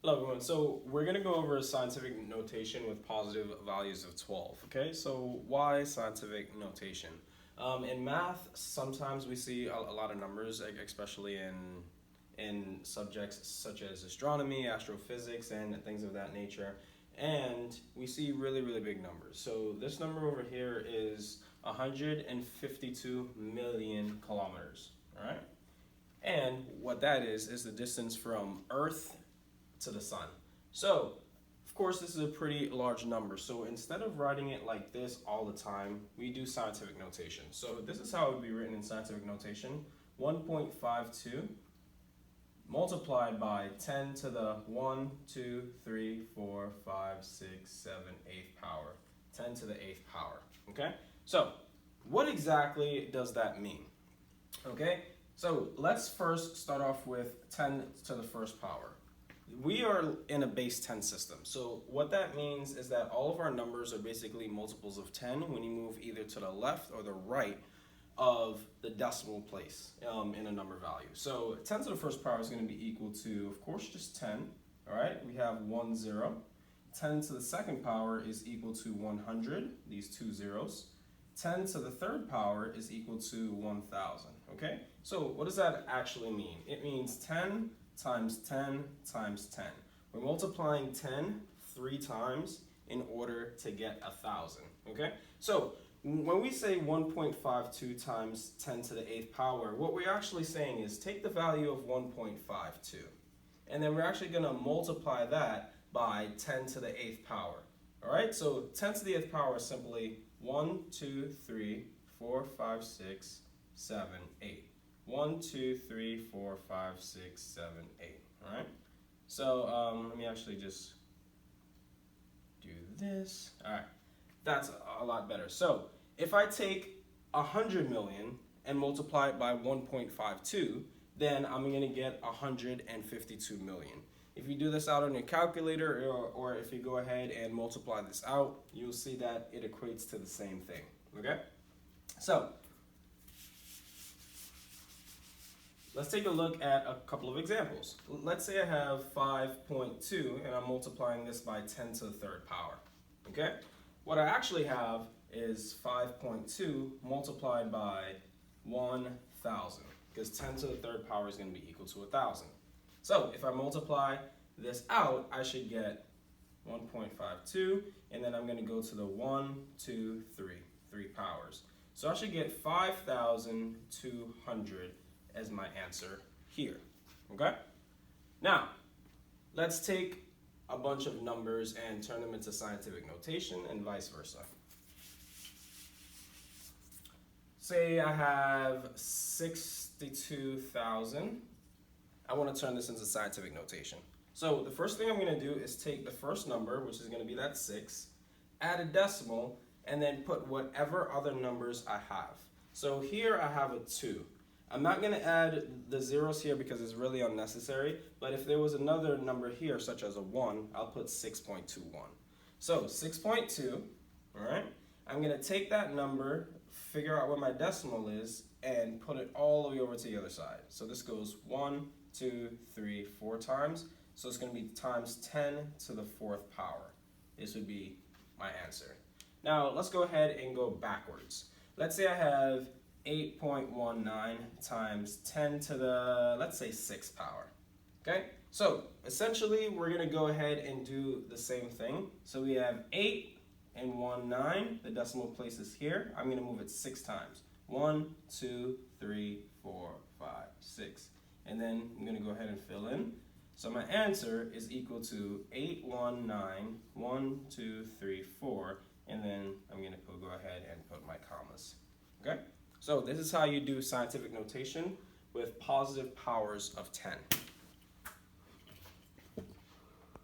Hello everyone, so we're going to go over scientific notation with positive values of 12, okay? So why scientific notation? In math, sometimes we see a lot of numbers, especially in subjects such as astronomy, astrophysics, and things of that nature, and we see really big numbers. So this number over here is 152 million kilometers, all right? And what that is the distance from Earth to the sun. So, of course, this is a pretty large number. So instead of writing it like this all the time, we do scientific notation. So this is how it would be written in scientific notation. 1.52 multiplied by 10 to the 1, 2, 3, 4, 5, 6, 7, 8th power. 10 to the 8th power, okay? So what exactly does that mean? Okay, so let's first start off with 10 to the first power. We are in a base 10 system. So what that means is that all of our numbers are basically multiples of 10 when you move either to the left or the right of the decimal place in a number value. So 10 to the first power is going to be equal to, of course, just 10. All right, we have 1 0. 10 to the second power is equal to 100, these two zeros. 10 to the third power is equal to 1,000, okay? So what does that actually mean? It means 10 times 10 times 10. We're multiplying 10 3 times in order to get 1,000, okay? So when we say 1.52 times 10 to the 8th power, what we're actually saying is take the value of 1.52, and then we're actually gonna multiply that by 10 to the 8th power, all right? So 10 to the 8th power is simply 1, 2, 3, 4, 5, 6, 7, 8. 1, 2, 3, 4, 5, 6, 7, 8. All right. So let me actually just do this. All right. That's a lot better. So if I take 100 million and multiply it by 1.52, then I'm going to get 152 million. If you do this out on your calculator or if you go ahead and multiply this out, you'll see that it equates to the same thing. Okay. So let's take a look at a couple of examples. Let's say I have 5.2 and I'm multiplying this by 10 to the third power, okay? What I actually have is 5.2 multiplied by 1,000, because 10 to the third power is going to be equal to 1,000. So if I multiply this out, I should get 1.52, and then I'm going to go to the 1, 2, 3 powers. So I should get 5,200 as my answer here, okay? Now, let's take a bunch of numbers and turn them into scientific notation and vice versa. Say I have 62,000. I want to turn this into scientific notation. So the first thing I'm going to do is take the first number, which is going to be that 6, add a decimal, and then put whatever other numbers I have. So here I have a 2. I'm not going to add the zeros here because it's really unnecessary, but if there was another number here, such as a 1, I'll put 6.21. So 6.2, all right? I'm going to take that number, figure out where my decimal is, and put it all the way over to the other side. So this goes 1, 2, 3, 4 times. So it's going to be times 10 to the 4th power. This would be my answer. Now let's go ahead and go backwards. Let's say I have 8.19 times 10 to the, let's say, 6th power, okay? So essentially, we're gonna go ahead and do the same thing. So we have 8 and 19, the decimal place is here. I'm gonna move it 6 times. 1, 2, 3, 4, 5, 6. And then I'm gonna go ahead and fill in. So my answer is equal to 819, 1, 2, 3, 4, and then I'm gonna go ahead and put my commas, okay? So this is how you do scientific notation with positive powers of 10.